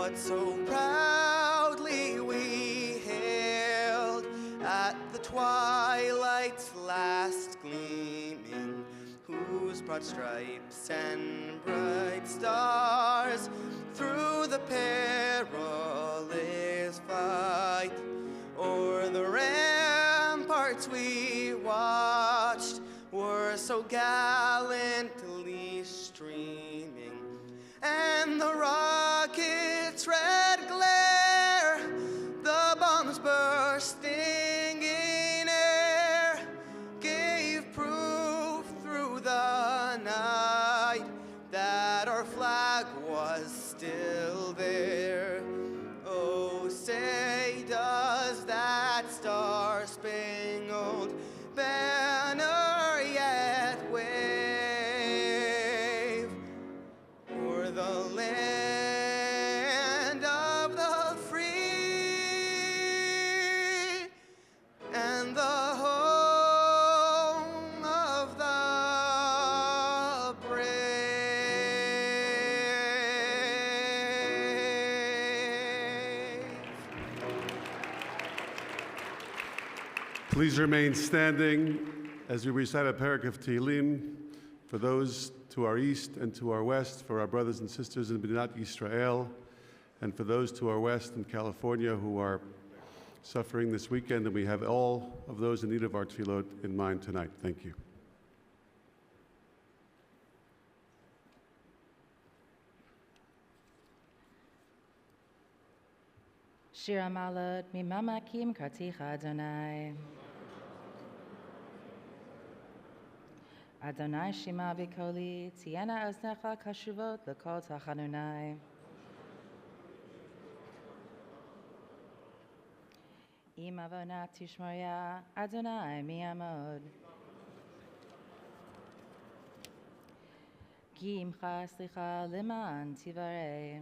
what so proudly we hailed at the twilight's last gleaming, whose broad stripes and bright stars through the perilous fight o'er the ramparts we watched were so gallantly streaming, and the rocket's red glare, the bombs bursting in air, gave proof through the night that our flag was still there. Oh, say does that star-spangled banner yet wave o'er the land of the free and the home of the brave. Please remain standing as we recite a parak of Tehillim for those to our east and to our west, for our brothers and sisters in Medinat Yisrael, and for those to our west in California who are suffering this weekend. And we have all of those in need of our tefillot in mind tonight. Thank you. Shir HaMalot Mimamakim Karticha Adonai. Adonai Shema B'Koli Tiena Oznecha Kashuvot L'Kol Tachanunai. Im Avonat Tishmoria Adonai Mi'amod. Ki Imcha Slicha Liman Tivarei.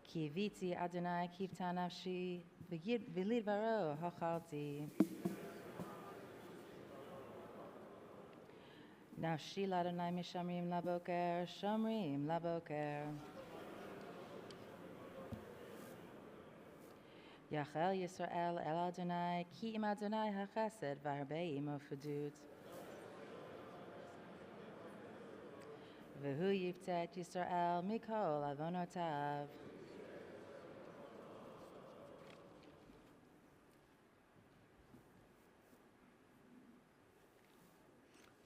Ki Viti Adonai Kivta Nafshi V'Lidvaro Hachalti. Nafshi Ladonai Mishamrim Laboker, Shomrim Laboker. Yachel Yisrael El Adonai, Ki Im Adonai HaChesed V'Harbeim Ofudut. V'Hu Yiftet Yisrael Mikol Avonotav.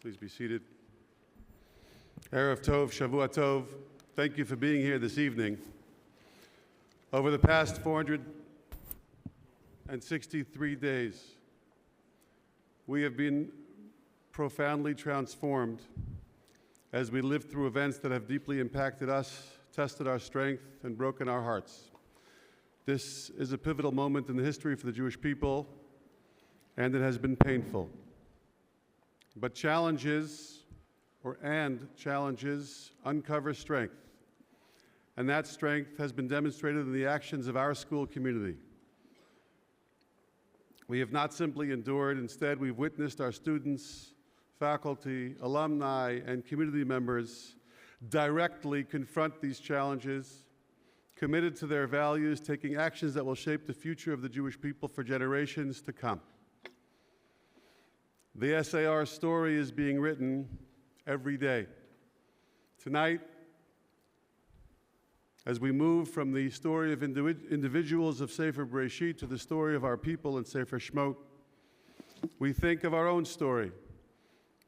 Please be seated. Erev Tov, Shavua Tov. Thank you for being here this evening. Over the past 463 days, we have been profoundly transformed as we lived through events that have deeply impacted us, tested our strength, and broken our hearts. This is a pivotal moment in the history for the Jewish people, and it has been painful. But challenges uncover strength. And that strength has been demonstrated in the actions of our school community. We have not simply endured, instead we've witnessed our students, faculty, alumni, and community members directly confront these challenges, committed to their values, taking actions that will shape the future of the Jewish people for generations to come. The SAR story is being written every day. Tonight, as we move from the story of individuals of Sefer Bereshit to the story of our people in Sefer Shemot, we think of our own story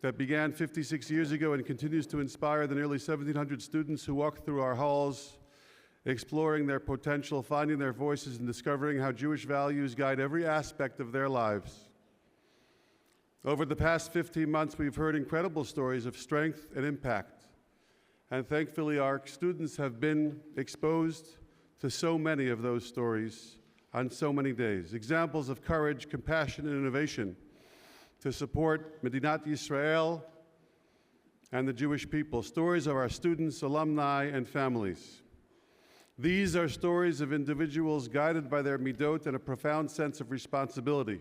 that began 56 years ago and continues to inspire the nearly 1,700 students who walk through our halls, exploring their potential, finding their voices, and discovering how Jewish values guide every aspect of their lives. Over the past 15 months, we've heard incredible stories of strength and impact. And thankfully, our students have been exposed to so many of those stories on so many days. Examples of courage, compassion, and innovation to support Medinat Yisrael and the Jewish people. Stories of our students, alumni, and families. These are stories of individuals guided by their midot and a profound sense of responsibility,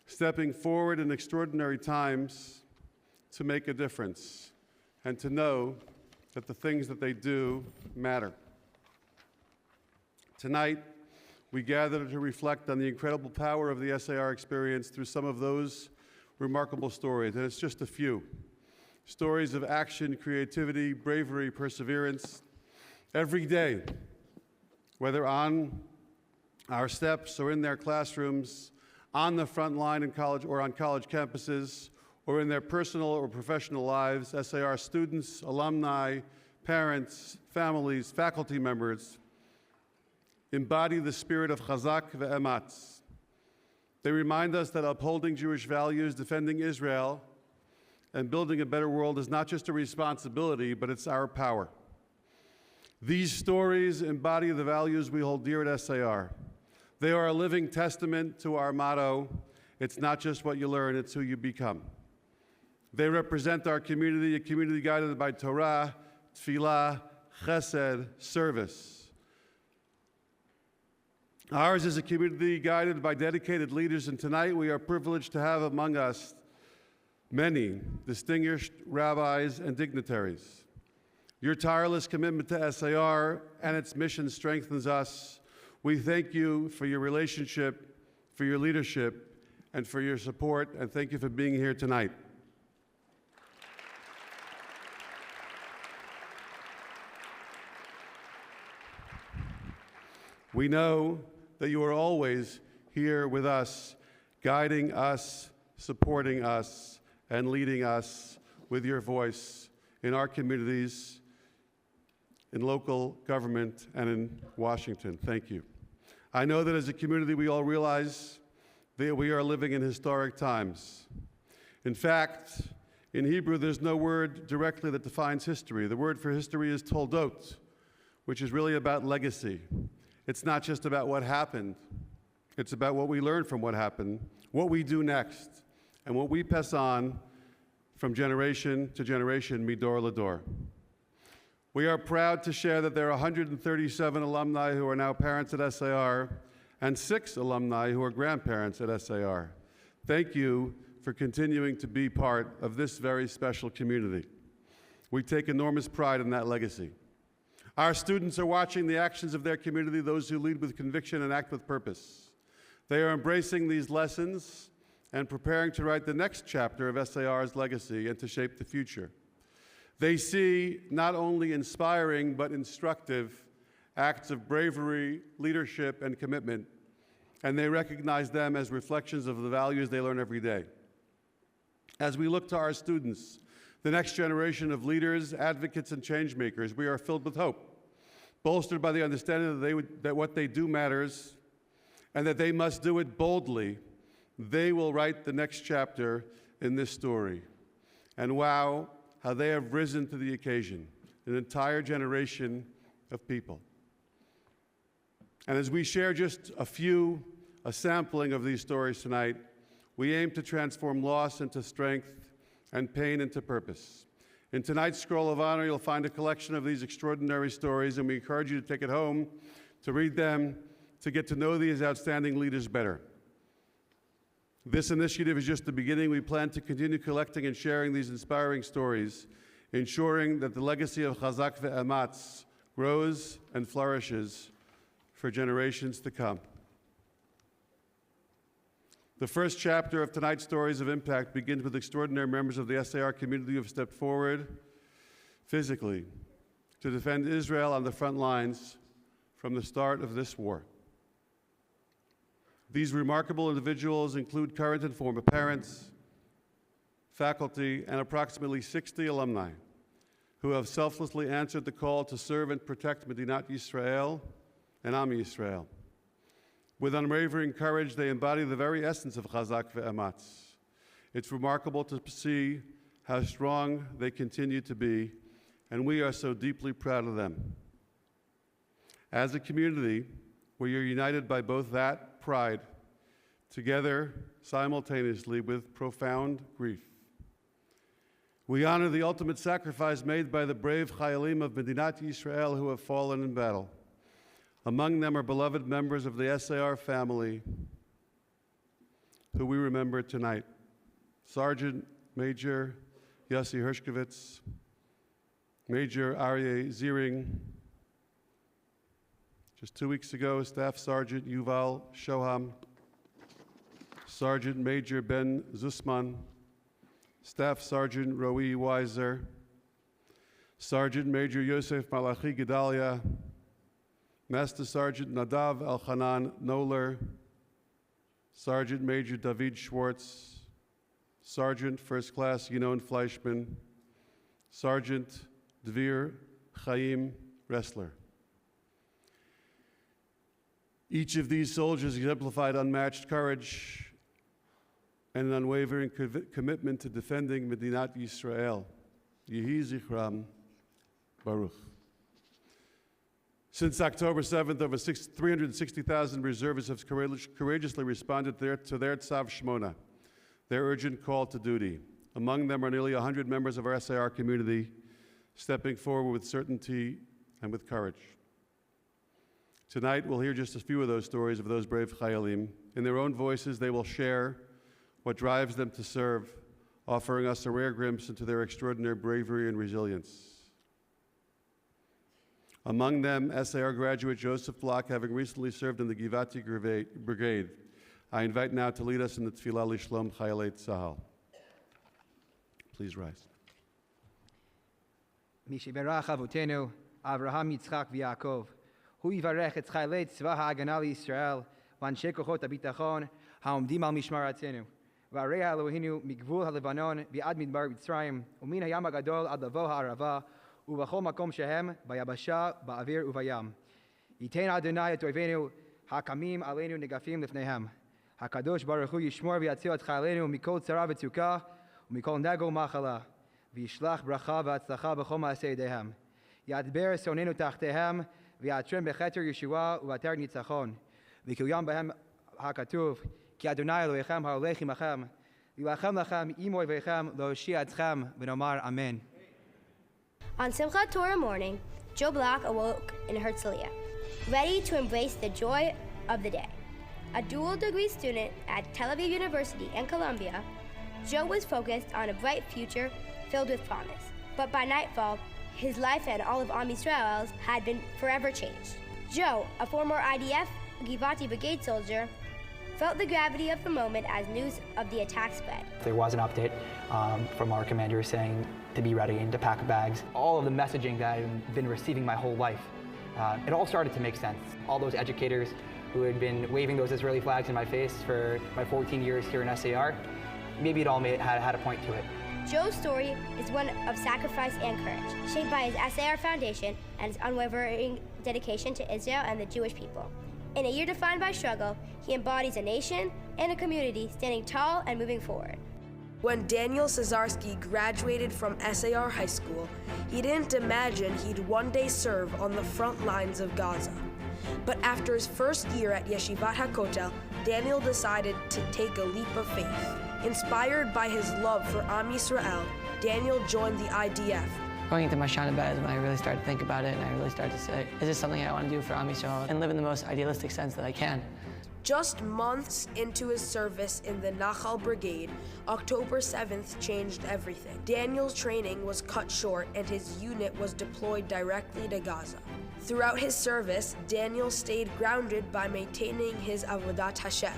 stepping forward in extraordinary times to make a difference and to know that the things that they do matter. Tonight, we gather to reflect on the incredible power of the SAR experience through some of those remarkable stories, and it's just a few. Stories of action, creativity, bravery, perseverance, every day, whether on our steps or in their classrooms, on the front line in college or on college campuses, or in their personal or professional lives. SAR students, alumni, parents, families, faculty members embody the spirit of Chazak ve'ematz. They remind us that upholding Jewish values, defending Israel, and building a better world is not just a responsibility, but it's our power. These stories embody the values we hold dear at SAR. They are a living testament to our motto, it's not just what you learn, it's who you become. They represent our community, a community guided by Torah, Tefillah, Chesed, service. Ours is a community guided by dedicated leaders, and tonight we are privileged to have among us many distinguished rabbis and dignitaries. Your tireless commitment to SAR and its mission strengthens us. We thank you for your relationship, for your leadership, and for your support, and thank you for being here tonight. We know that you are always here with us, guiding us, supporting us, and leading us with your voice in our communities, in local government, and in Washington. Thank you. I know that as a community we all realize that we are living in historic times. In fact, in Hebrew there's no word directly that defines history. The word for history is toldot, which is really about legacy. It's not just about what happened. It's about what we learn from what happened, what we do next, and what we pass on from generation to generation, midor lador. We are proud to share that there are 137 alumni who are now parents at SAR and 6 alumni who are grandparents at SAR. Thank you for continuing to be part of this very special community. We take enormous pride in that legacy. Our students are watching the actions of their community, those who lead with conviction and act with purpose. They are embracing these lessons and preparing to write the next chapter of SAR's legacy and to shape the future. They see not only inspiring but instructive acts of bravery, leadership, and commitment, and they recognize them as reflections of the values they learn every day. As we look to our students, the next generation of leaders, advocates, and changemakers, we are filled with hope, bolstered by the understanding that what they do matters and that they must do it boldly. They will write the next chapter in this story. And wow, how they have risen to the occasion, an entire generation of people. And as we share just a sampling of these stories tonight, we aim to transform loss into strength and pain into purpose. In tonight's Scroll of Honor, you'll find a collection of these extraordinary stories, and we encourage you to take it home, to read them, to get to know these outstanding leaders better. This initiative is just the beginning. We plan to continue collecting and sharing these inspiring stories, ensuring that the legacy of Chazak ve'ematz grows and flourishes for generations to come. The first chapter of tonight's Stories of Impact begins with extraordinary members of the SAR community who have stepped forward physically to defend Israel on the front lines from the start of this war. These remarkable individuals include current and former parents, faculty, and approximately 60 alumni who have selflessly answered the call to serve and protect Medinat Yisrael and Am Yisrael. With unwavering courage, they embody the very essence of Chazak ve'ematz. It's remarkable to see how strong they continue to be, and we are so deeply proud of them. As a community, we are united by both that pride, together simultaneously with profound grief. We honor the ultimate sacrifice made by the brave Chayalim of Medinat Yisrael who have fallen in battle. Among them are beloved members of the SAR family who we remember tonight. Sergeant Major Yossi Hershkovitz, Major Aryeh Ziering. Just 2 weeks ago, Staff Sergeant Yuval Shoham, Sergeant Major Ben Zussman, Staff Sergeant Roi Weiser, Sergeant Major Yosef Malachi Gedalia, Master Sergeant Nadav Elchanan Noler, Sergeant Major David Schwartz, Sergeant First Class Yinon Fleischman, Sergeant Dvir Chaim Ressler. Each of these soldiers exemplified unmatched courage and an unwavering commitment to defending Medinat Yisrael. Yehi Zichram Baruch. Since October 7th, over 360,000 reservists have courageously responded to their Tzav Shmona, their urgent call to duty. Among them are nearly 100 members of our SAR community, stepping forward with certainty and with courage. Tonight, we'll hear just a few of those stories of those brave Chayalim. In their own voices, they will share what drives them to serve, offering us a rare glimpse into their extraordinary bravery and resilience. Among them, SAR graduate Joseph Block, having recently served in the Givati Brigade. I invite now to lead us in the Tfilah Lishlom Chayalei Tzahal. Please rise. Mishiberach Avotenu, Avraham, Yitzchak, v'Yaakov. Hu yivarech et Chayalei Tzva ha'Hagana Yisrael, v'anshe kochot ha'bitachon, ha'omdim al mishmaratzenu. V'arei Elohinu migvul ha'Lebanon, v'ad midbar Mitzrayim, u'min hayam ha'gadol ad lavo ha'arava, ובכל מקום שהם, ביבשה, באוויר ובים. ייתן אדוני את אויבינו, הקמים עלינו נגפים לפניהם. הקדוש ברוך הוא ישמור ויציל את חיילינו מכל צרה וצוקה, ומכל נגע ומחלה, וישלח ברכה והצלחה בכל מעשה ידיהם. ידבר שונאינו תחתיהם, ויעטרם בכתר ישועה ובעטר ניצחון. ויקוים בהם הכתוב, כי אדוני אלוהיכם ההולך עמכם, להילחם לכם עם אויביכם, להושיע אתכם, ונאמר אמן. On Simchat Torah morning, Joe Block awoke in Herzliya, ready to embrace the joy of the day. A dual degree student at Tel Aviv University and Columbia, Joe was focused on a bright future filled with promise. But by nightfall, his life and all of Am Yisrael's had been forever changed. Joe, a former IDF Givati Brigade soldier, felt the gravity of the moment as news of the attack spread. There was an update from our commander saying to be ready and to pack bags. All of the messaging that I've been receiving my whole life, it all started to make sense. All those educators who had been waving those Israeli flags in my face for my 14 years here in SAR, maybe it all had a point to it. Joe's story is one of sacrifice and courage, shaped by his SAR foundation and his unwavering dedication to Israel and the Jewish people. In a year defined by struggle, he embodies a nation and a community standing tall and moving forward. When Daniel Cesarski graduated from SAR High School, he didn't imagine he'd one day serve on the front lines of Gaza. But after his first year at Yeshivat HaKotel, Daniel decided to take a leap of faith. Inspired by his love for Am Yisrael, Daniel joined the IDF. Going into my Shana bed is when I really started to think about it, and I really started to say, is this something I want to do for Am Yisrael and live in the most idealistic sense that I can? Just months into his service in the Nachal Brigade, October 7th changed everything. Daniel's training was cut short and his unit was deployed directly to Gaza. Throughout his service, Daniel stayed grounded by maintaining his Avodat Hashem.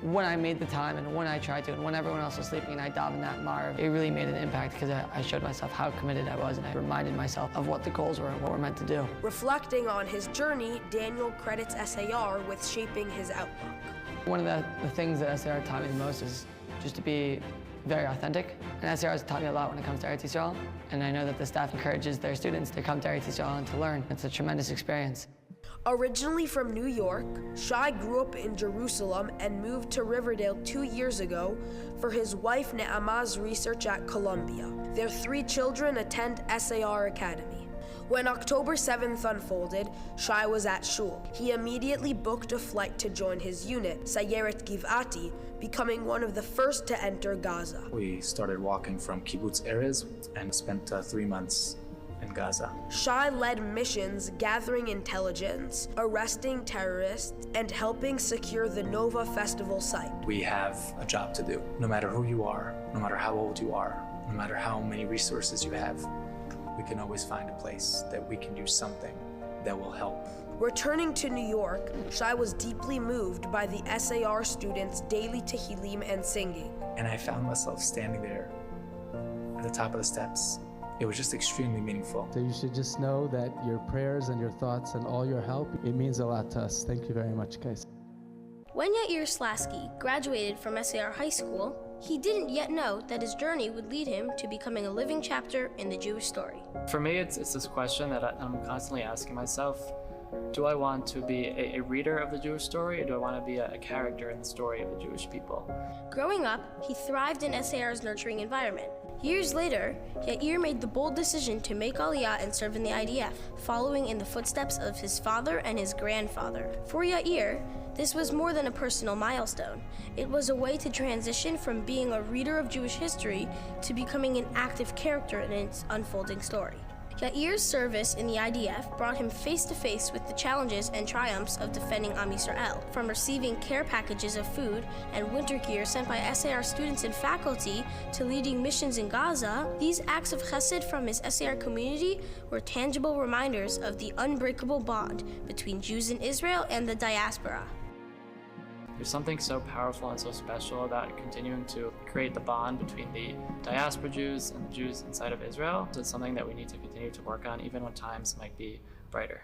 When I made the time and when I tried to and when everyone else was sleeping and I davened that Marv, it really made an impact because I showed myself how committed I was and I reminded myself of what the goals were and what we're meant to do. Reflecting on his journey, Daniel credits SAR with shaping his outlook. One of the things that SAR taught me the most is just to be very authentic. And SAR has taught me a lot when it comes to Eretz Yisrael. And I know that the staff encourages their students to come to Eretz Yisrael and to learn. It's a tremendous experience. Originally from New York, Shai grew up in Jerusalem and moved to Riverdale 2 years ago for his wife Ne'ama's research at Columbia. Their 3 children attend SAR Academy. When October 7th unfolded, Shai was at shul. He immediately booked a flight to join his unit, Sayeret Givati, becoming one of the first to enter Gaza. We started walking from Kibbutz Erez and spent 3 months in Gaza. Shai led missions gathering intelligence, arresting terrorists, and helping secure the Nova Festival site. We have a job to do. No matter who you are, no matter how old you are, no matter how many resources you have, we can always find a place that we can do something that will help. Returning to New York, Shai was deeply moved by the SAR students' daily Tehillim and singing. And I found myself standing there at the top of the steps. It was just extremely meaningful. So you should just know that your prayers and your thoughts and all your help, it means a lot to us. Thank you very much, guys. When Yair Slasky graduated from SAR High School, he didn't yet know that his journey would lead him to becoming a living chapter in the Jewish story. For me, it's this question that I'm constantly asking myself. Do I want to be a reader of the Jewish story, or do I want to be a character in the story of the Jewish people? Growing up, he thrived in SAR's nurturing environment. Years later, Yair made the bold decision to make Aliyah and serve in the IDF, following in the footsteps of his father and his grandfather. For Yair, this was more than a personal milestone. It was a way to transition from being a reader of Jewish history to becoming an active character in its unfolding story. Yair's service in the IDF brought him face to face with the challenges and triumphs of defending Am Yisrael. From receiving care packages of food and winter gear sent by SAR students and faculty to leading missions in Gaza, these acts of chesed from his SAR community were tangible reminders of the unbreakable bond between Jews in Israel and the diaspora. There's something so powerful and so special about continuing to create the bond between the diaspora Jews and the Jews inside of Israel. So it's something that we need to continue to work on, even when times might be brighter.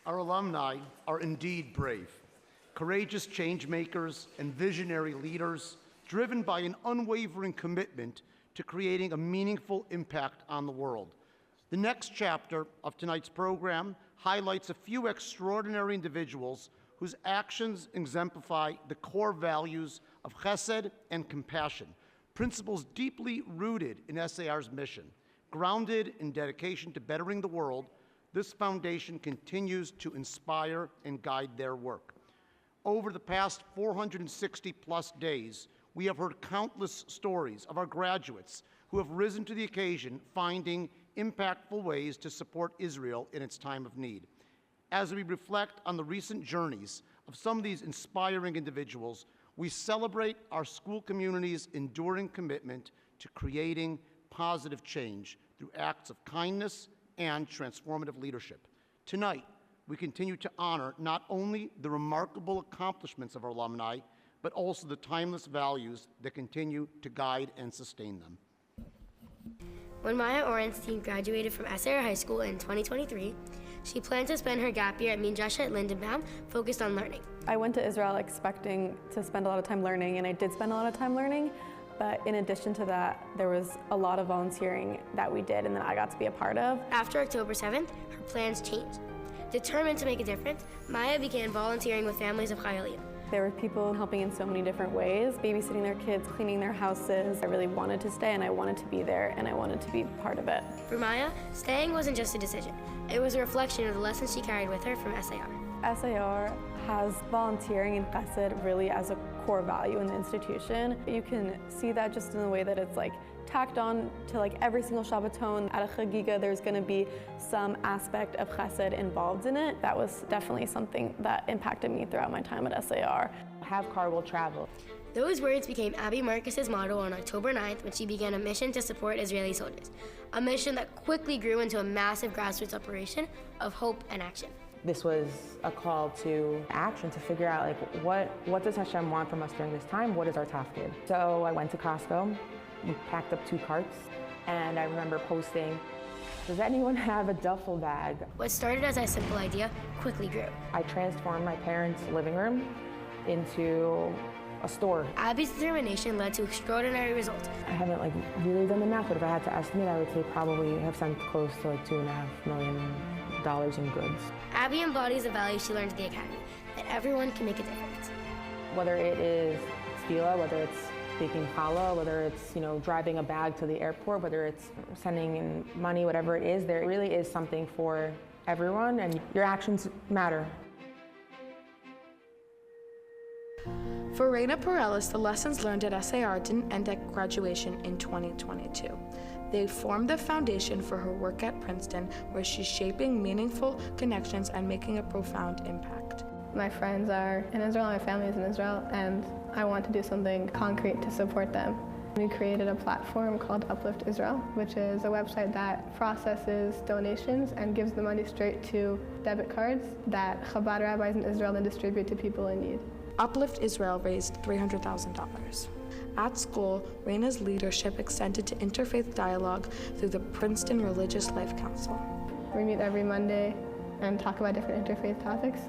Our alumni are indeed brave, courageous change makers and visionary leaders driven by an unwavering commitment to creating a meaningful impact on the world. The next chapter of tonight's program highlights a few extraordinary individuals whose actions exemplify the core values of chesed and compassion, principles deeply rooted in SAR's mission. Grounded in dedication to bettering the world, this foundation continues to inspire and guide their work. Over the past 460-plus days, we have heard countless stories of our graduates who have risen to the occasion, finding impactful ways to support Israel in its time of need. As we reflect on the recent journeys of some of these inspiring individuals, we celebrate our school community's enduring commitment to creating positive change through acts of kindness and transformative leadership. Tonight, we continue to honor not only the remarkable accomplishments of our alumni, but also the timeless values that continue to guide and sustain them. When Maya Orenstein graduated from SAR High School in 2023, she planned to spend her gap year at Mindrasha at Lindenbaum, focused on learning. I went to Israel expecting to spend a lot of time learning, and I did spend a lot of time learning, but in addition to that, there was a lot of volunteering that we did and that I got to be a part of. After October 7th, her plans changed. Determined to make a difference, Maya began volunteering with families of Chayalim. There were people helping in so many different ways, babysitting their kids, cleaning their houses. I really wanted to stay, and I wanted to be there, and I wanted to be part of it. For Maya, staying wasn't just a decision. It was a reflection of the lessons she carried with her from SAR. SAR has volunteering and chesed really as a core value in the institution. You can see that just in the way that it's like tacked on to like every single Shabbaton. At a chagiga, there's going to be some aspect of chesed involved in it. That was definitely something that impacted me throughout my time at SAR. Have car will travel. Those words became Abby Marcus's motto on October 9th when she began a mission to support Israeli soldiers, a mission that quickly grew into a massive grassroots operation of hope and action. This was a call to action to figure out like what does Hashem want from us during this time? What is our tafkid? So I went to Costco, we packed up 2 carts, and I remember posting, does anyone have a duffel bag? What started as a simple idea quickly grew. I transformed my parents' living room into a store. Abby's determination led to extraordinary results. I haven't like really done the math, but if I had to estimate, I would say probably have sent close to like $2.5 million in goods. Abby embodies the values she learned at the academy, that everyone can make a difference. Whether it is stila, whether it's baking challah, whether it's driving a bag to the airport, whether it's sending in money, whatever it is, there really is something for everyone, and your actions matter. For Reina Perellis, the lessons learned at SAR didn't end at graduation in 2022. They formed the foundation for her work at Princeton, where she's shaping meaningful connections and making a profound impact. My friends are in Israel, my family is in Israel, and I want to do something concrete to support them. We created a platform called Uplift Israel, which is a website that processes donations and gives the money straight to debit cards that Chabad rabbis in Israel then distribute to people in need. Uplift Israel raised $300,000. At school, Reina's leadership extended to interfaith dialogue through the Princeton Religious Life Council. We meet every Monday and talk about different interfaith topics.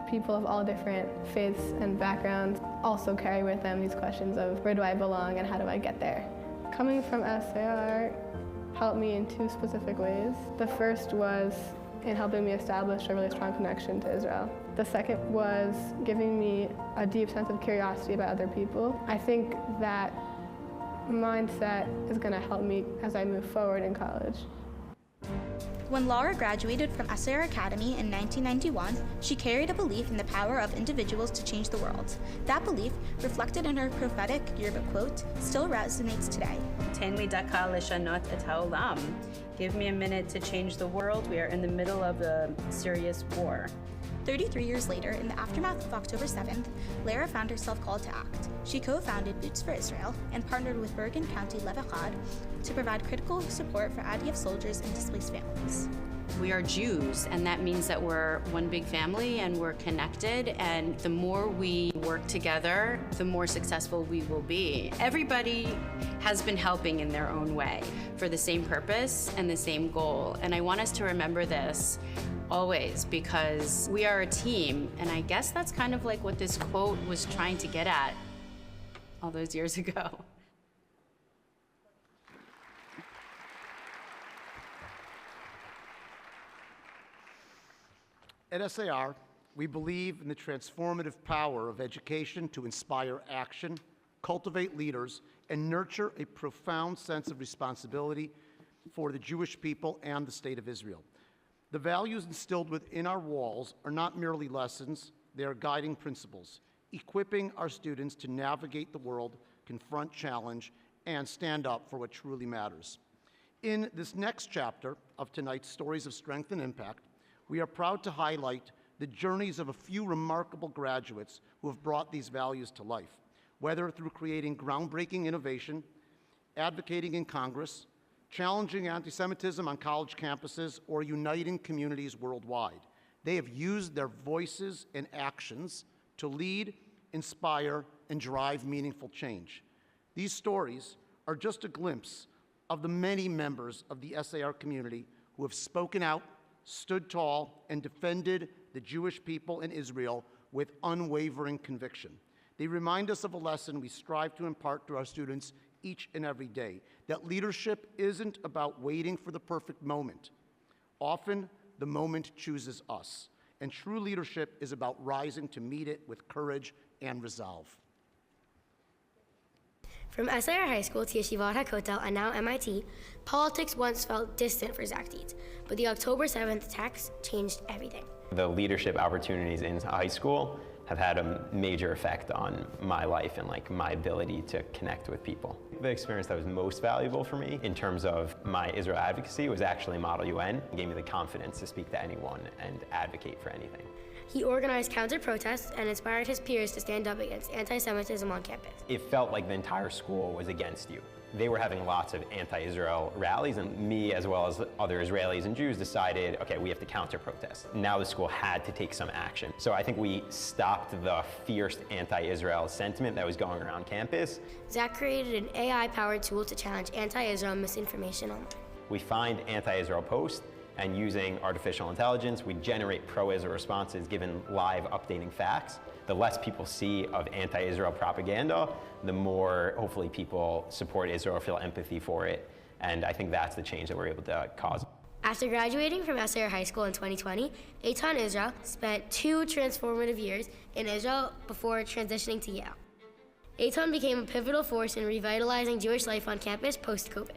People of all different faiths and backgrounds also carry with them these questions of where do I belong and how do I get there? Coming from SAR helped me in 2 specific ways. The first was in helping me establish a really strong connection to Israel. The second was giving me a deep sense of curiosity about other people. I think that mindset is going to help me as I move forward in college. When Laura graduated from SAR Academy in 1991, she carried a belief in the power of individuals to change the world. That belief, reflected in her prophetic Yerba quote, still resonates today. Ten li daka leshanot et haolam. Give me a minute to change the world. We are in the middle of a serious war. 33 years later, in the aftermath of October 7th, Lara found herself called to act. She co-founded Boots for Israel and partnered with Bergen County Lev Echad to provide critical support for IDF soldiers and displaced families. We are Jews, and that means that we're one big family and we're connected, and the more we work together, the more successful we will be. Everybody has been helping in their own way for the same purpose and the same goal, and I want us to remember this always, because we are a team, and I guess that's kind of like what this quote was trying to get at all those years ago. At SAR, we believe in the transformative power of education to inspire action, cultivate leaders, and nurture a profound sense of responsibility for the Jewish people and the State of Israel. The values instilled within our walls are not merely lessons, they are guiding principles, equipping our students to navigate the world, confront challenge, and stand up for what truly matters. In this next chapter of tonight's Stories of Strength and Impact, we are proud to highlight the journeys of a few remarkable graduates who have brought these values to life, whether through creating groundbreaking innovation, advocating in Congress, challenging anti-Semitism on college campuses, or uniting communities worldwide. They have used their voices and actions to lead, inspire, and drive meaningful change. These stories are just a glimpse of the many members of the SAR community who have spoken out, stood tall, and defended the Jewish people in Israel with unwavering conviction. They remind us of a lesson we strive to impart to our students each and every day, that leadership isn't about waiting for the perfect moment. Often, the moment chooses us, and true leadership is about rising to meet it with courage and resolve. From SAR High School to Yeshivat HaKotel and now MIT, politics once felt distant for Zach Dietz, but the October 7th attacks changed everything. The leadership opportunities in high school have had a major effect on my life and my ability to connect with people. The experience that was most valuable for me in terms of my Israel advocacy was actually Model UN. It gave me the confidence to speak to anyone and advocate for anything. He organized counter-protests and inspired his peers to stand up against anti-Semitism on campus. It felt like the entire school was against you. They were having lots of anti-Israel rallies, and me, as well as other Israelis and Jews, decided, okay, we have to counter-protest. Now the school had to take some action. So I think we stopped the fierce anti-Israel sentiment that was going around campus. Zach created an AI-powered tool to challenge anti-Israel misinformation online. We find anti-Israel posts, and using artificial intelligence, we generate pro-Israel responses given live updating facts. The less people see of anti-Israel propaganda, the more hopefully people support Israel, feel empathy for it. And I think that's the change that we're able to cause. After graduating from SAR High School in 2020, Eitan Israel spent 2 transformative years in Israel before transitioning to Yale. Eitan became a pivotal force in revitalizing Jewish life on campus post-COVID.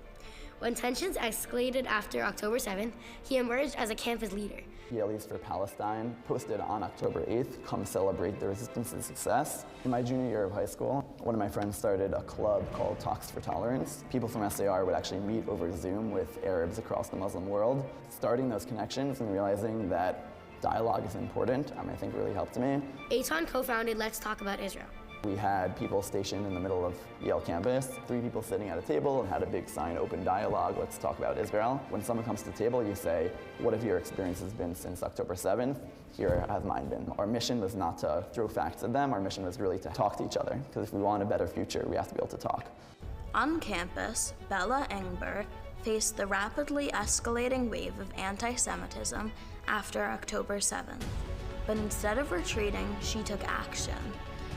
When tensions escalated after October 7th, he emerged as a campus leader. Yalees for Palestine posted on October 8th, "Come celebrate the resistance's success." In my junior year of high school, one of my friends started a club called Talks for Tolerance. People from SAR would actually meet over Zoom with Arabs across the Muslim world. Starting those connections and realizing that dialogue is important, I think really helped me. Eitan co-founded Let's Talk About Israel. We had people stationed in the middle of Yale campus, 3 people sitting at a table and had a big sign, "Open Dialogue, let's talk about Israel." When someone comes to the table, you say, "What have your experiences been since October 7th? Here have mine been." Our mission was not to throw facts at them, our mission was really to talk to each other, because if we want a better future, we have to be able to talk. On campus, Bella Engberg faced the rapidly escalating wave of anti-Semitism after October 7th. But instead of retreating, she took action.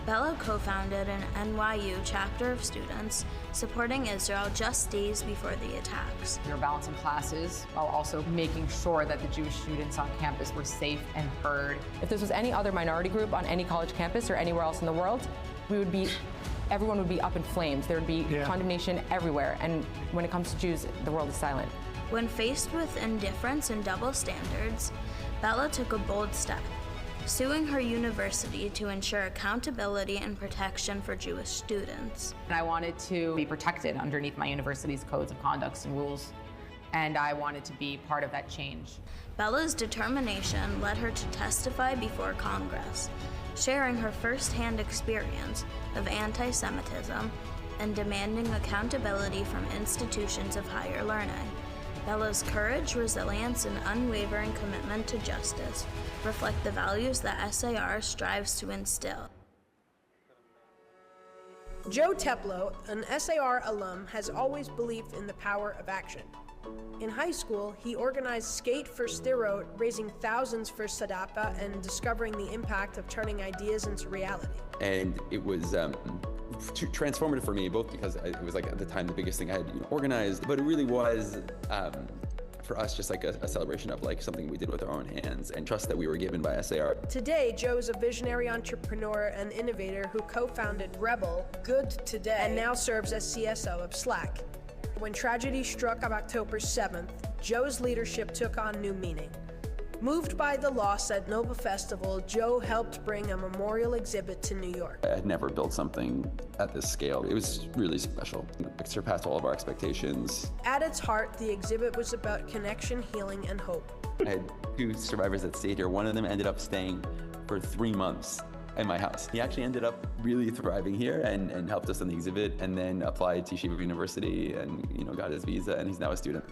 Bella co-founded an NYU chapter of students supporting Israel just days before the attacks. We were balancing classes while also making sure that the Jewish students on campus were safe and heard. If this was any other minority group on any college campus or anywhere else in the world, everyone would be up in flames. There would be condemnation everywhere. And when it comes to Jews, the world is silent. When faced with indifference and double standards, Bella took a bold step, suing her university to ensure accountability and protection for Jewish students. And I wanted to be protected underneath my university's codes of conduct and rules, and I wanted to be part of that change. Bella's determination led her to testify before Congress, sharing her firsthand experience of anti-Semitism and demanding accountability from institutions of higher learning. Bella's courage, resilience, and unwavering commitment to justice reflect the values that SAR strives to instill. Joe Teplo, an SAR alum, has always believed in the power of action. In high school, he organized Skate for Sderot, raising thousands for Sadapa and discovering the impact of turning ideas into reality. And it was transformative for me, both because it was like at the time the biggest thing I had organized, but it really was for us just like a celebration of like something we did with our own hands and trust that we were given by SAR. Today, Joe is a visionary entrepreneur and innovator who co-founded Rebel, Good Today, and now serves as CSO of Slack. When tragedy struck on October 7th, Joe's leadership took on new meaning. Moved by the loss at Nova Festival, Joe helped bring a memorial exhibit to New York. I had never built something at this scale. It was really special. It surpassed all of our expectations. At its heart, the exhibit was about connection, healing, and hope. I had two survivors that stayed here. One of them ended up staying for 3 months in my house. He actually ended up really thriving here and helped us on the exhibit, and then applied to Yeshiva University and got his visa, and he's now a student.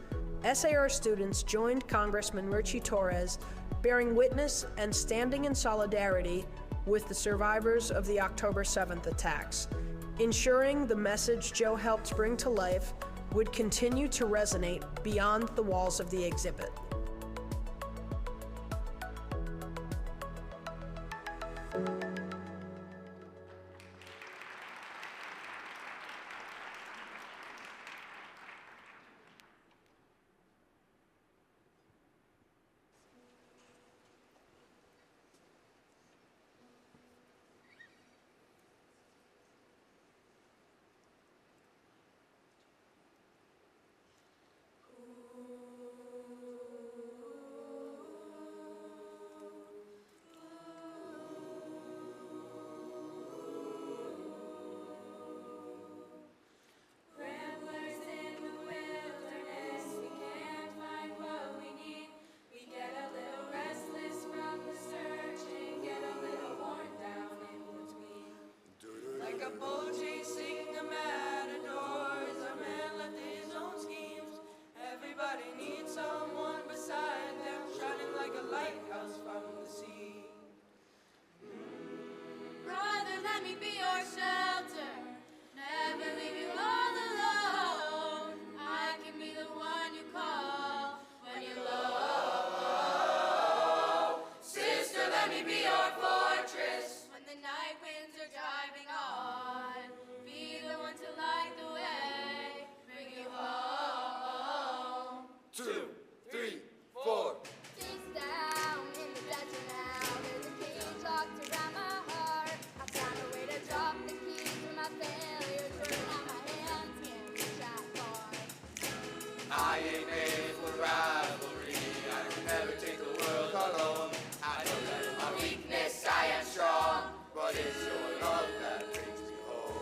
SAR students joined Congressman Richie Torres, bearing witness and standing in solidarity with the survivors of the October 7th attacks, ensuring the message Joe helped bring to life would continue to resonate beyond the walls of the exhibit. I ain't made for rivalry. I can never take the world alone. I know that in my weakness I am strong, but it's your love that brings me home.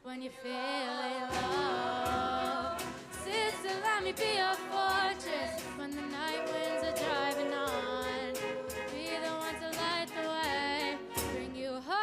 When you're feeling low, sister, let me be your fortress. When the night winds are driving on, be the one to light the way, bring you home.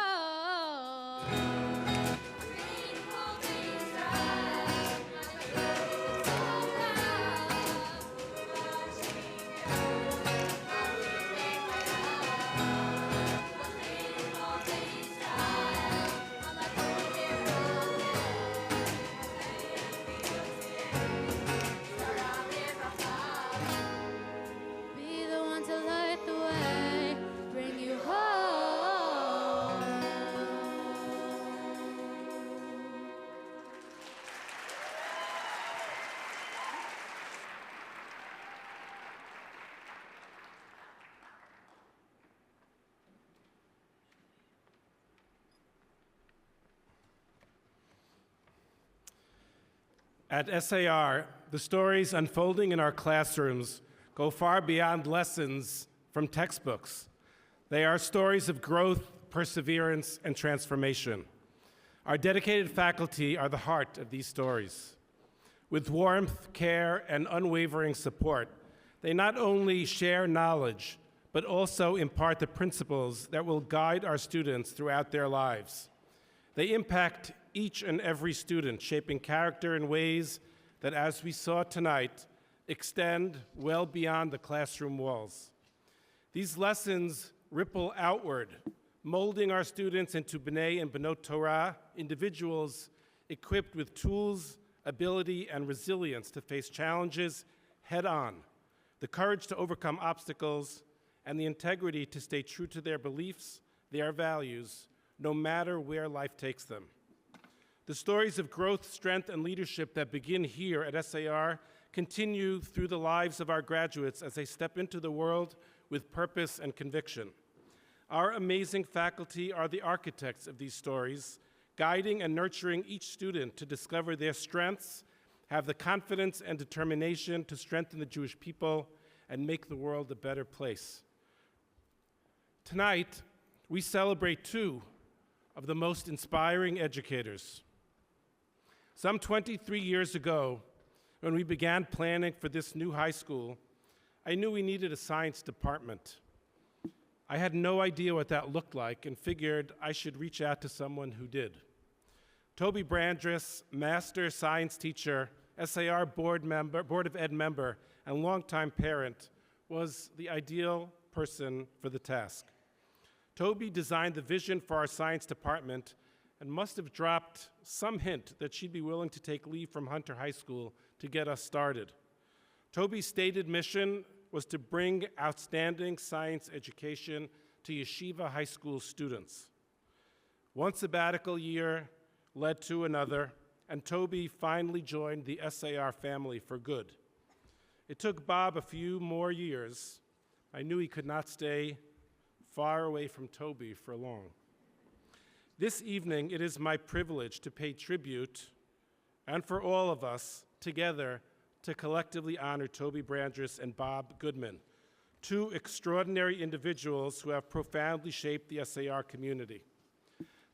At SAR, the stories unfolding in our classrooms go far beyond lessons from textbooks. They are stories of growth, perseverance, and transformation. Our dedicated faculty are the heart of these stories. With warmth, care, and unwavering support, they not only share knowledge, but also impart the principles that will guide our students throughout their lives. They impact each and every student, shaping character in ways that, as we saw tonight, extend well beyond the classroom walls. These lessons ripple outward, molding our students into B'nai and B'not Torah, individuals equipped with tools, ability, and resilience to face challenges head-on, the courage to overcome obstacles, and the integrity to stay true to their beliefs, their values, no matter where life takes them. The stories of growth, strength, and leadership that begin here at SAR continue through the lives of our graduates as they step into the world with purpose and conviction. Our amazing faculty are the architects of these stories, guiding and nurturing each student to discover their strengths, have the confidence and determination to strengthen the Jewish people, and make the world a better place. Tonight, we celebrate two of the most inspiring educators. Some 23 years ago, when we began planning for this new high school, I knew we needed a science department. I had no idea what that looked like and figured I should reach out to someone who did. Toby Brandress, master science teacher, SAR board of Ed member, and longtime parent, was the ideal person for the task. Toby designed the vision for our science department and must have dropped some hint that she'd be willing to take leave from Hunter High School to get us started. Toby's stated mission was to bring outstanding science education to yeshiva high school students. One sabbatical year led to another, and Toby finally joined the SAR family for good. It took Bob a few more years. I knew he could not stay far away from Toby for long. This evening, it is my privilege to pay tribute, and for all of us together, to collectively honor Toby Brandress and Bob Goodman, two extraordinary individuals who have profoundly shaped the SAR community.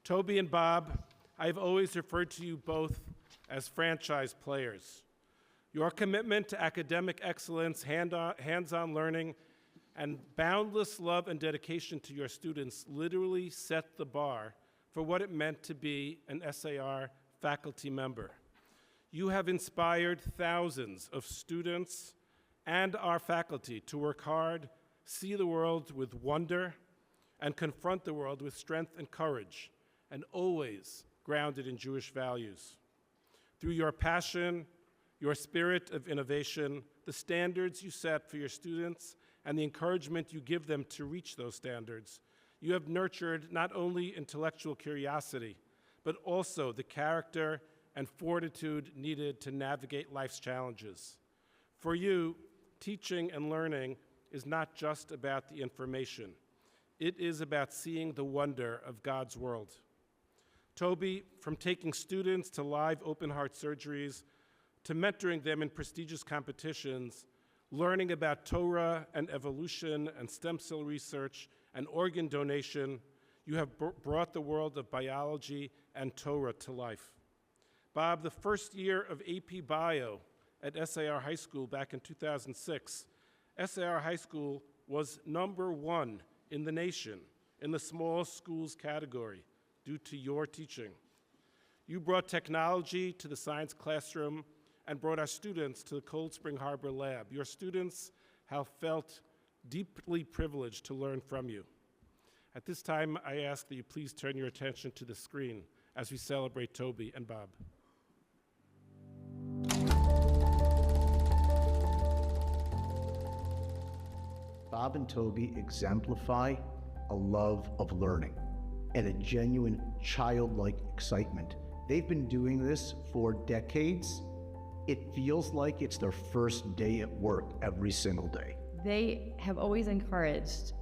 Toby and Bob, I've always referred to you both as franchise players. Your commitment to academic excellence, hands-on learning, and boundless love and dedication to your students literally set the bar for what it meant to be an SAR faculty member. You have inspired thousands of students and our faculty to work hard, see the world with wonder, and confront the world with strength and courage, and always grounded in Jewish values. Through your passion, your spirit of innovation, the standards you set for your students, and the encouragement you give them to reach those standards, you have nurtured not only intellectual curiosity, but also the character and fortitude needed to navigate life's challenges. For you, teaching and learning is not just about the information. It is about seeing the wonder of God's world. Toby, from taking students to live open-heart surgeries, to mentoring them in prestigious competitions, learning about Torah and evolution and stem cell research and organ donation, you have brought the world of biology and Torah to life. Bob, the first year of AP Bio at SAR High School back in 2006, SAR High School was #1 in the nation in the small schools category due to your teaching. You brought technology to the science classroom and brought our students to the Cold Spring Harbor Lab. Your students have felt deeply privileged to learn from you. At this time, I ask that you please turn your attention to the screen as we celebrate Toby and Bob. Bob and Toby exemplify a love of learning and a genuine childlike excitement. They've been doing this for decades. It feels like it's their first day at work every single day. They have always encouraged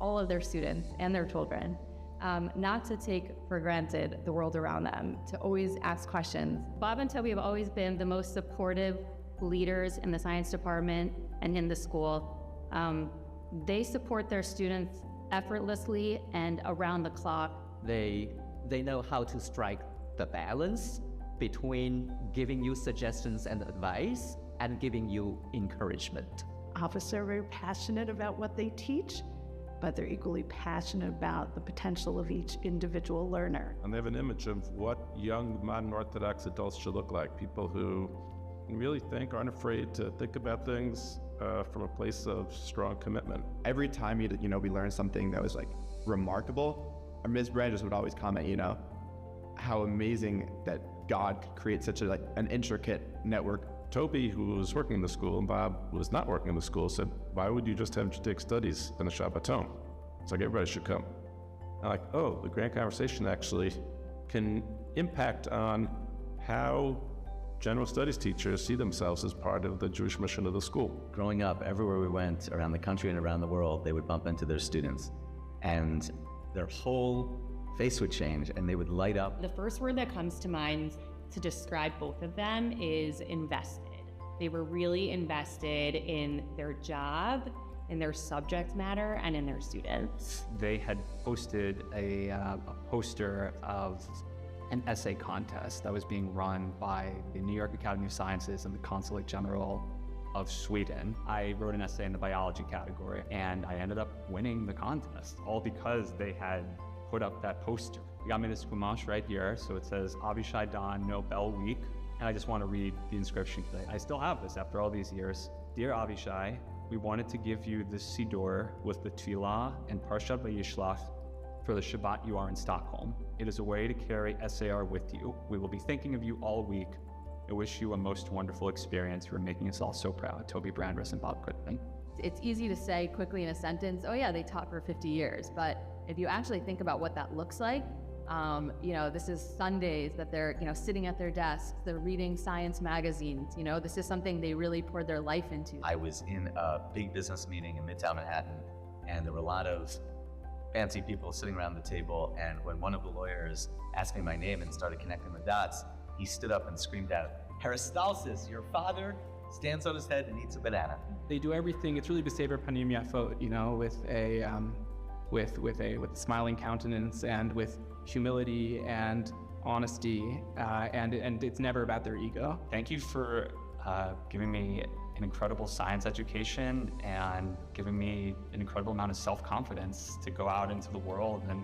all of their students and their children not to take for granted the world around them, to always ask questions. Bob and Toby have always been the most supportive leaders in the science department and in the school. They support their students effortlessly and around the clock. They know how to strike the balance between giving you suggestions and advice and giving you encouragement. Officers are very passionate about what they teach, but they're equally passionate about the potential of each individual learner. And they have an image of what young modern Orthodox adults should look like, people who really think, aren't afraid to think about things from a place of strong commitment. Every time we learned something that was like remarkable, our Ms. Brandes would always comment, how amazing that God could create such an intricate network. Toby, who was working in the school, and Bob was not working in the school, said, why would you just have to take studies in the Shabbaton? It's like everybody should come. I'm like, oh, the grand conversation actually can impact on how general studies teachers see themselves as part of the Jewish mission of the school. Growing up, everywhere we went around the country and around the world, they would bump into their students, and their whole face would change, and they would light up. The first word that comes to mind to describe both of them is invested. They were really invested in their job, in their subject matter, and in their students. They had posted a poster of an essay contest that was being run by the New York Academy of Sciences and the Consulate General of Sweden. I wrote an essay in the biology category, and I ended up winning the contest, all because they had put up that poster. They got me this kumash right here, so it says Avishai Dan Nobel Week, and I just want to read the inscription today. I still have this after all these years. Dear Avishai, we wanted to give you this Siddur with the Tefillah and Parshat Vayishlach for the Shabbat you are in Stockholm. It is a way to carry SAR with you. We will be thinking of you all week. I wish you a most wonderful experience. You're making us all so proud. Toby Brandress and Bob Goodman. It's easy to say quickly in a sentence, oh yeah, they taught for 50 years. But if you actually think about what that looks like, this is Sundays that they're, sitting at their desks, they're reading science magazines, this is something they really poured their life into. I was in a big business meeting in Midtown Manhattan, and there were a lot of fancy people sitting around the table, and when one of the lawyers asked me my name and started connecting the dots, he stood up and screamed out, Peristalsis, your father stands on his head and eats a banana. They do everything. It's really B'Sever Panim Yafot, with a smiling countenance and with humility and honesty, and it's never about their ego. Thank you for giving me an incredible science education and giving me an incredible amount of self-confidence to go out into the world and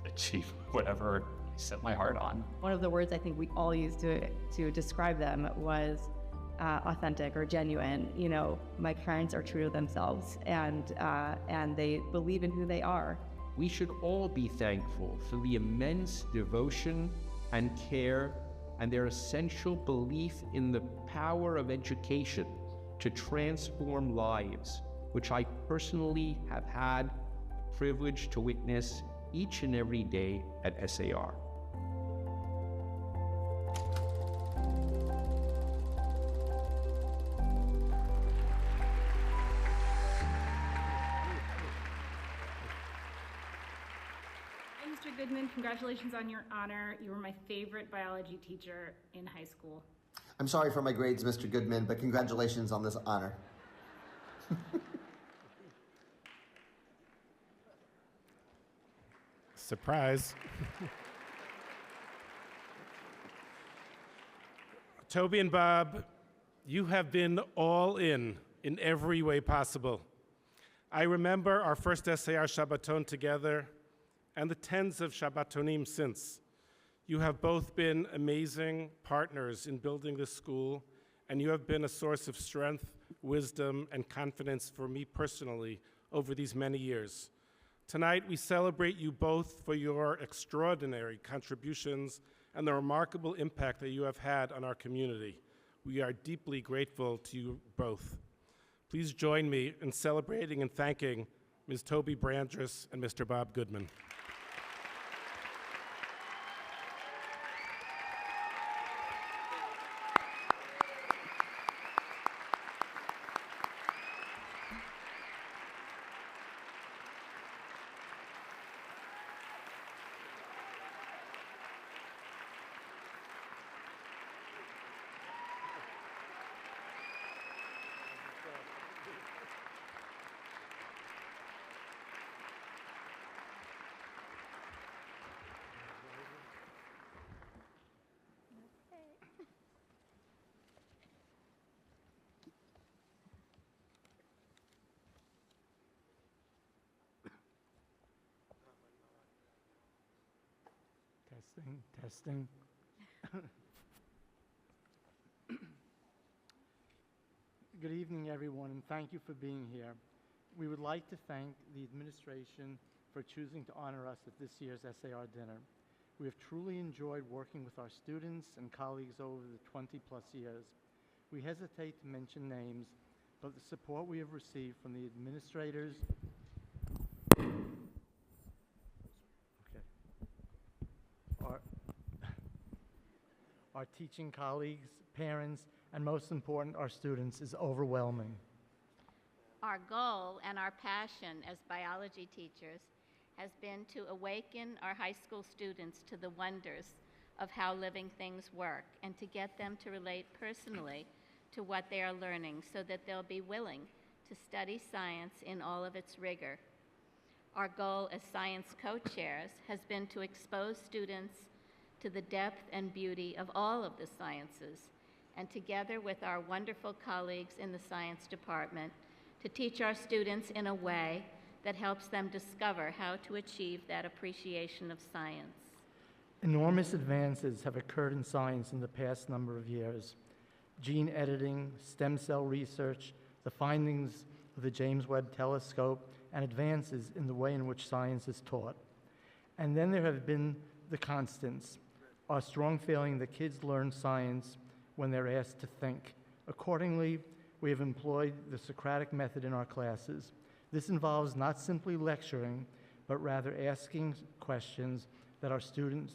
achieve whatever I set my heart on. One of the words I think we all used to describe them was authentic or genuine. My parents are true to themselves, and they believe in who they are. We should all be thankful for the immense devotion and care and their essential belief in the power of education to transform lives, which I personally have had the privilege to witness each and every day at SAR. Mr. Goodman, congratulations on your honor. You were my favorite biology teacher in high school. I'm sorry for my grades, Mr. Goodman, but congratulations on this honor. Surprise. Toby and Bob, you have been all in every way possible. I remember our first SAR Shabbaton together and the tens of Shabbatonim since. You have both been amazing partners in building this school, and you have been a source of strength, wisdom, and confidence for me personally over these many years. Tonight, we celebrate you both for your extraordinary contributions and the remarkable impact that you have had on our community. We are deeply grateful to you both. Please join me in celebrating and thanking Ms. Toby Brandress and Mr. Bob Goodman. Testing. Good evening, everyone, and thank you for being here. We would like to thank the administration for choosing to honor us at this year's SAR dinner. We have truly enjoyed working with our students and colleagues over the 20-plus years. We hesitate to mention names, but the support we have received from the administrators, our teaching colleagues, parents, and most important, our students, is overwhelming. Our goal and our passion as biology teachers has been to awaken our high school students to the wonders of how living things work and to get them to relate personally to what they are learning so that they'll be willing to study science in all of its rigor. Our goal as science co-chairs has been to expose students to the depth and beauty of all of the sciences, and together with our wonderful colleagues in the science department, to teach our students in a way that helps them discover how to achieve that appreciation of science. Enormous advances have occurred in science in the past number of years. Gene editing, stem cell research, the findings of the James Webb Telescope, and advances in the way in which science is taught. And then there have been the constants, our strong feeling that kids learn science when they're asked to think. Accordingly, we have employed the Socratic method in our classes. This involves not simply lecturing, but rather asking questions that our students,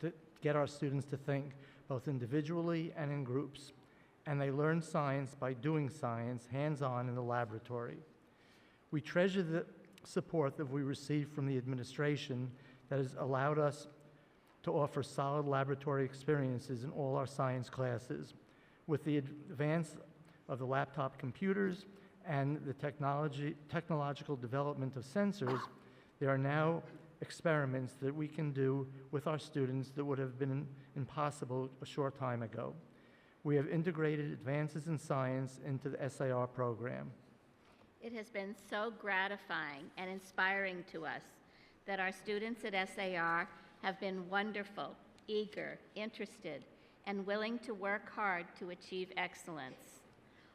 to get our students to think both individually and in groups. And they learn science by doing science hands-on in the laboratory. We treasure the support that we receive from the administration that has allowed us to offer solid laboratory experiences in all our science classes. With the advance of the laptop computers and the technological development of sensors, there are now experiments that we can do with our students that would have been impossible a short time ago. We have integrated advances in science into the SAR program. It has been so gratifying and inspiring to us that our students at SAR have been wonderful, eager, interested, and willing to work hard to achieve excellence.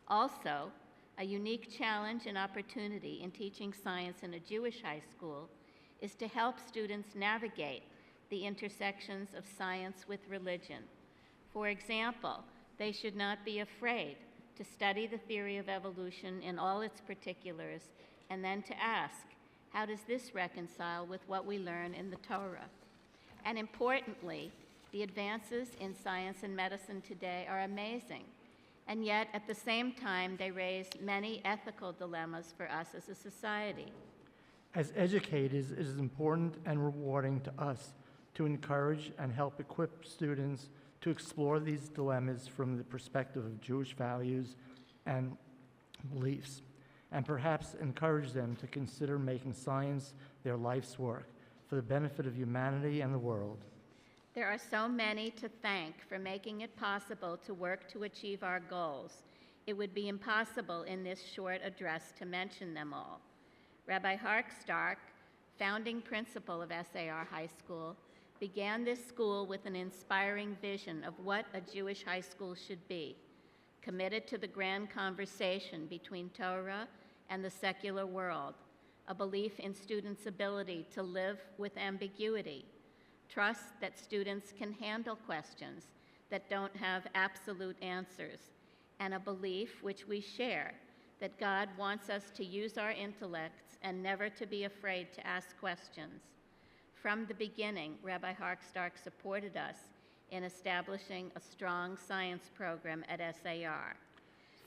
Also, a unique challenge and opportunity in teaching science in a Jewish high school is to help students navigate the intersections of science with religion. For example, they should not be afraid to study the theory of evolution in all its particulars and then to ask, how does this reconcile with what we learn in the Torah? And importantly, the advances in science and medicine today are amazing, and yet at the same time they raise many ethical dilemmas for us as a society. As educators, it is important and rewarding to us to encourage and help equip students to explore these dilemmas from the perspective of Jewish values and beliefs, and perhaps encourage them to consider making science their life's work for the benefit of humanity and the world. There are so many to thank for making it possible to work to achieve our goals. It would be impossible in this short address to mention them all. Rabbi Hark Stark, founding principal of SAR High School, began this school with an inspiring vision of what a Jewish high school should be, committed to the grand conversation between Torah and the secular world, a belief in students' ability to live with ambiguity, trust that students can handle questions that don't have absolute answers, and a belief which we share that God wants us to use our intellects and never to be afraid to ask questions. From the beginning, Rabbi Hark Stark supported us in establishing a strong science program at SAR.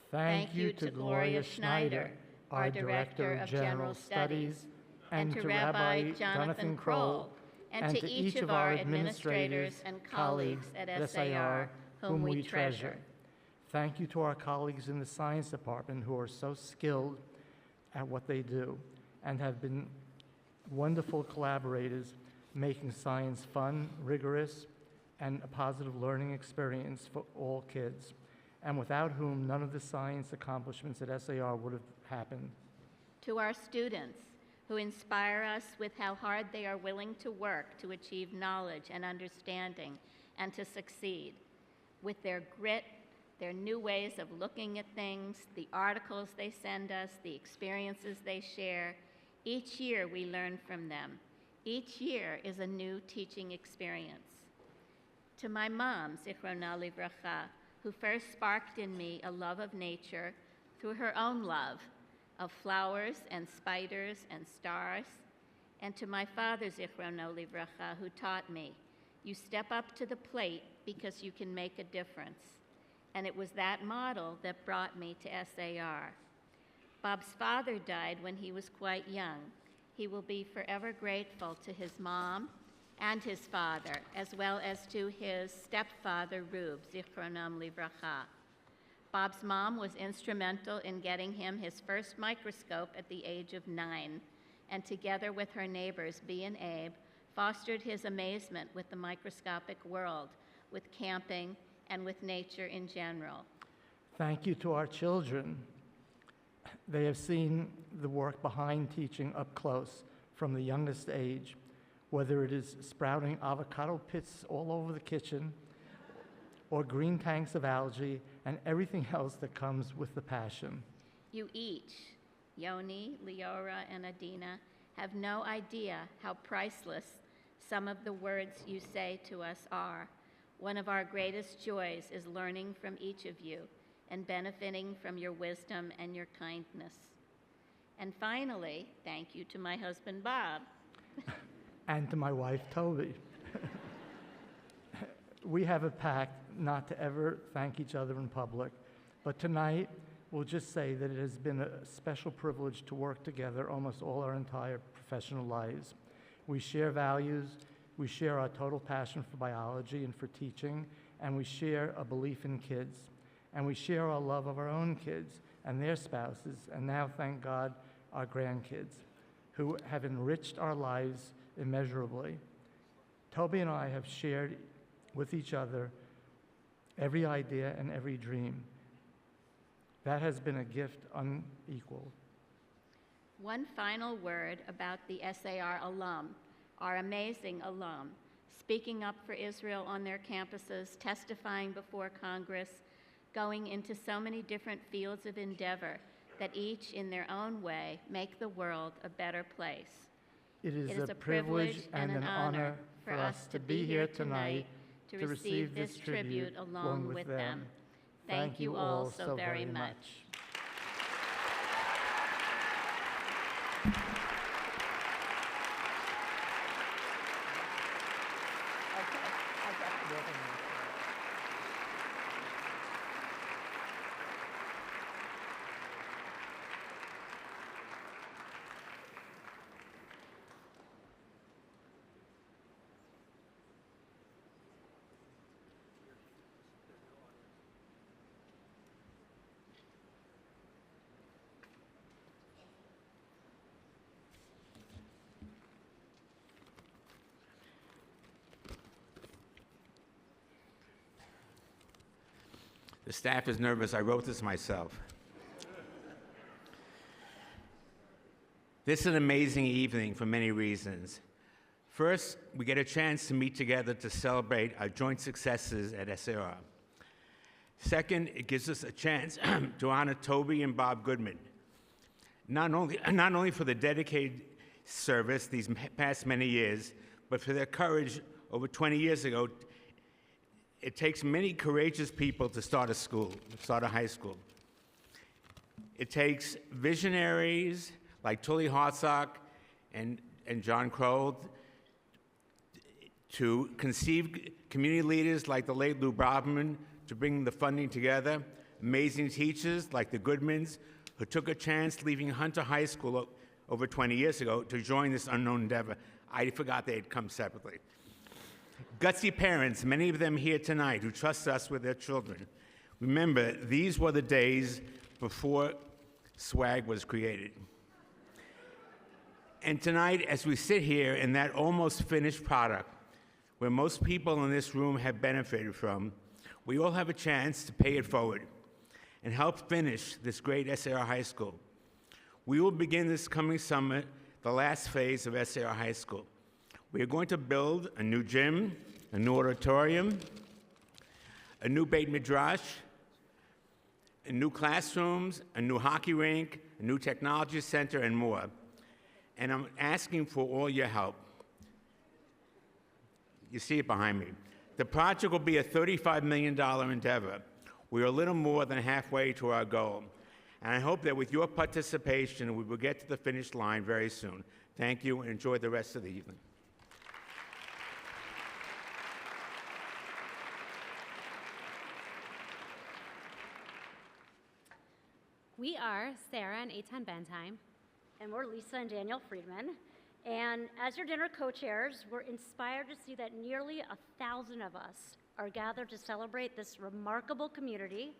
Thank you to Gloria Schneider, our Director of General Studies, and to Rabbi Jonathan Kroll, and to each of our administrators and colleagues at SAR, whom we treasure. Thank you to our colleagues in the science department who are so skilled at what they do and have been wonderful collaborators, making science fun, rigorous, and a positive learning experience for all kids, and without whom none of the science accomplishments at SAR would have happened. To our students, who inspire us with how hard they are willing to work to achieve knowledge and understanding and to succeed. With their grit, their new ways of looking at things, the articles they send us, the experiences they share, each year we learn from them. Each year is a new teaching experience. To my mom, Zichrona Livracha, who first sparked in me a love of nature through her own love of flowers and spiders and stars, and to my father, Zichrona Livracha, who taught me, you step up to the plate because you can make a difference. And it was that model that brought me to SAR. Bob's father died when he was quite young. He will be forever grateful to his mom and his father, as well as to his stepfather, Rube, Zichronam Livracha. Bob's mom was instrumental in getting him his first microscope at the age of 9, and together with her neighbors, Bea and Abe, fostered his amazement with the microscopic world, with camping, and with nature in general. Thank you to our children. They have seen the work behind teaching up close from the youngest age, whether it is sprouting avocado pits all over the kitchen, or green tanks of algae, and everything else that comes with the passion. You each, Yoni, Leora, and Adina, have no idea how priceless some of the words you say to us are. One of our greatest joys is learning from each of you and benefiting from your wisdom and your kindness. And finally, thank you to my husband, Bob. And to my wife, Toby. We have a pact not to ever thank each other in public, but tonight we'll just say that it has been a special privilege to work together almost all our entire professional lives. We share values, we share our total passion for biology and for teaching, and we share a belief in kids, and we share our love of our own kids and their spouses, and now, thank God, our grandkids, who have enriched our lives immeasurably. Toby and I have shared with each other every idea and every dream. That has been a gift unequaled. One final word about the SAR alum, our amazing alum, speaking up for Israel on their campuses, testifying before Congress, going into so many different fields of endeavor that each in their own way make the world a better place. It is a privilege and an honor for us to be here tonight to receive this tribute along with them. Thank you all so very much. The staff is nervous. I wrote this myself. This is an amazing evening for many reasons. First, we get a chance to meet together to celebrate our joint successes at SAR. Second, it gives us a chance to honor Toby and Bob Goodman, not only for the dedicated service these past many years, but for their courage over 20 years ago. It takes many courageous people to start a high school. It takes visionaries like Tully Hartsock and John Kroll to conceive community leaders like the late Lou Brobman to bring the funding together, amazing teachers like the Goodmans who took a chance leaving Hunter High School over 20 years ago to join this unknown endeavor. I forgot they had come separately. Gutsy parents, many of them here tonight, who trust us with their children. Remember, these were the days before swag was created. And tonight, as we sit here in that almost finished product, where most people in this room have benefited from, we all have a chance to pay it forward and help finish this great SAR High School. We will begin this coming summer the last phase of SAR High School. We are going to build a new gym, a new auditorium, a new Beit Midrash, new classrooms, a new hockey rink, a new technology center, and more. And I'm asking for all your help. You see it behind me. The project will be a $35 million endeavor. We are a little more than halfway to our goal. And I hope that with your participation, we will get to the finish line very soon. Thank you, and enjoy the rest of the evening. We are Sarah and Eitan Bentheim. And we're Lisa and Daniel Friedman. And as your dinner co-chairs, we're inspired to see that nearly 1,000 of us are gathered to celebrate this remarkable community,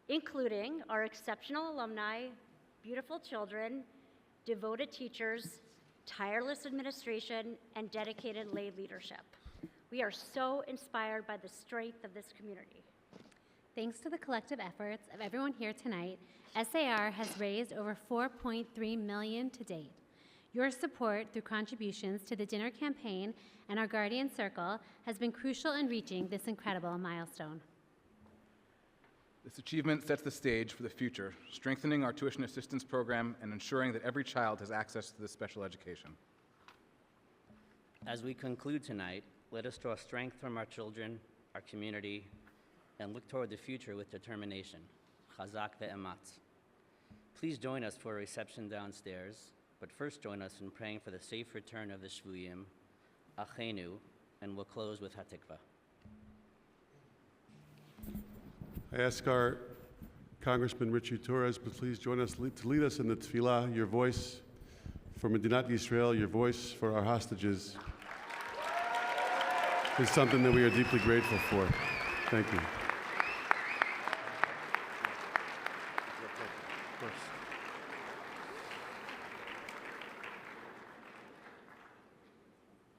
including our exceptional alumni, beautiful children, devoted teachers, tireless administration, and dedicated lay leadership. We are so inspired by the strength of this community. Thanks to the collective efforts of everyone here tonight, SAR has raised over $4.3 million to date. Your support through contributions to the dinner campaign and our Guardian Circle has been crucial in reaching this incredible milestone. This achievement sets the stage for the future, strengthening our tuition assistance program and ensuring that every child has access to this special education. As we conclude tonight, let us draw strength from our children, our community, and look toward the future with determination. Chazak ve'ematz. Please join us for a reception downstairs, but first join us in praying for the safe return of the Shvuyim, Achenu, and we'll close with Hatikvah. I ask our Congressman Richie Torres to please join us to lead us in the tefillah, your voice for Medinat Yisrael, your voice for our hostages, is something that we are deeply grateful for. Thank you.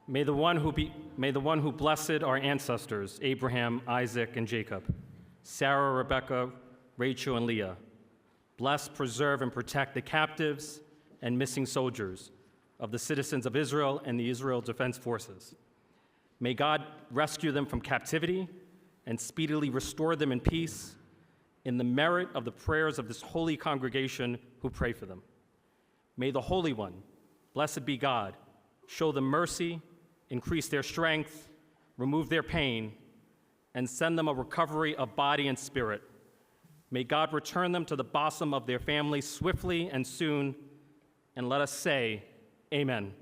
May the one who blessed our ancestors, Abraham, Isaac, and Jacob, Sarah, Rebecca, Rachel, and Leah, bless, preserve, and protect the captives and missing soldiers of the citizens of Israel and the Israel Defense Forces. May God rescue them from captivity and speedily restore them in peace in the merit of the prayers of this holy congregation who pray for them. May the Holy One, blessed be God, show them mercy, increase their strength, remove their pain, and send them a recovery of body and spirit. May God return them to the bosom of their families swiftly and soon, and let us say, Amen.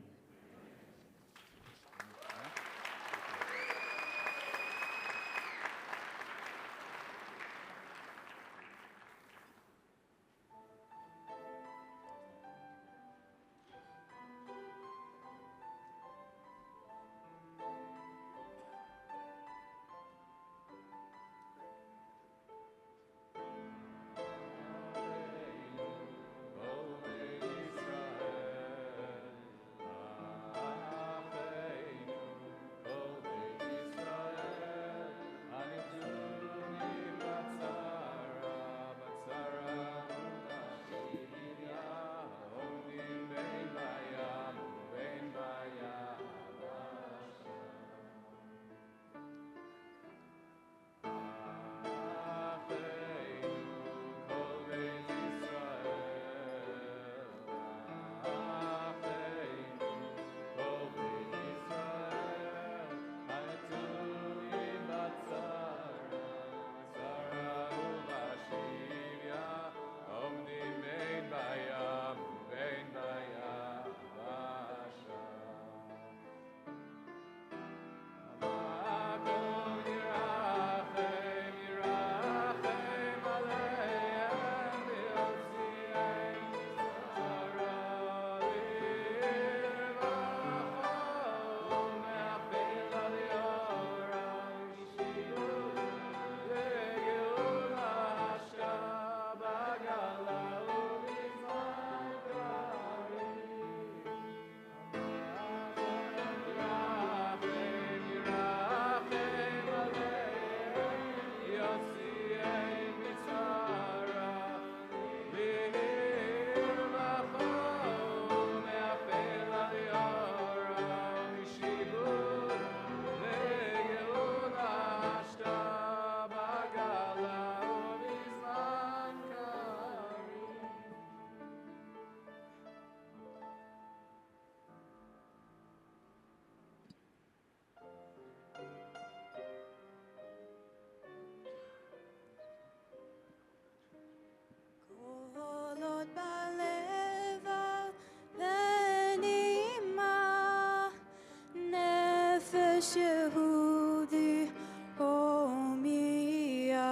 Shehudi Homia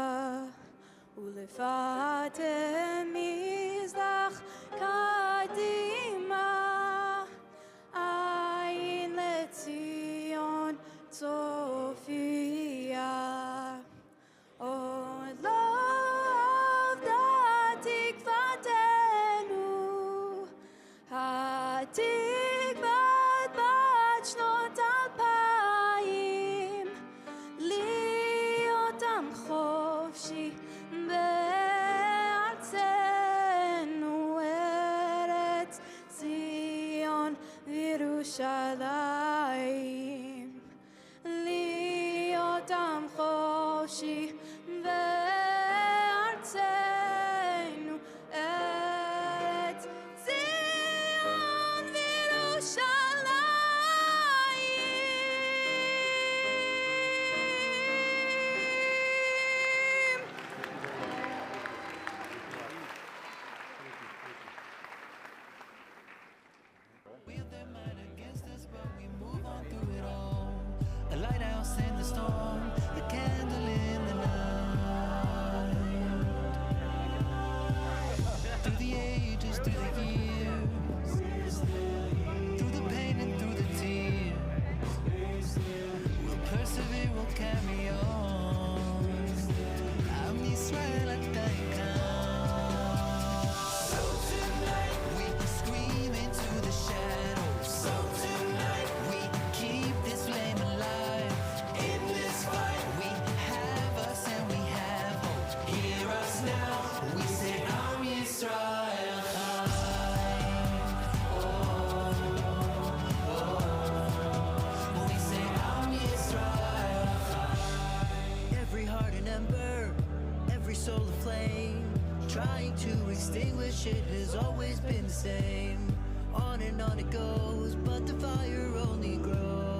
Ulefate Mizrach Kadima Ayin Letzion Sophia Oh love the Tikvatenu Hatikvat Bat Shnot Alpayim Liotam Chofshi Be'atzenu Eretz Zion Yerushalayim Liotam Chofshi Be'atzenu Eretz Zion Yerushalayim. A lighthouse in the storm, a candle in the night. Through the ages, through the years, through the pain and through the tears, we'll persevere, we'll carry on. Am Yisrael Adayka. So tonight we scream into the shadows. So tonight we keep this flame alive. In this fight we have us and we have hope. Hear us now. We say Am Yisrael Chai. We say Am Yisrael Chai. Every heart an ember, every soul a flame. Trying to extinguish it has always been the same. On and on it goes, but the fire only grows.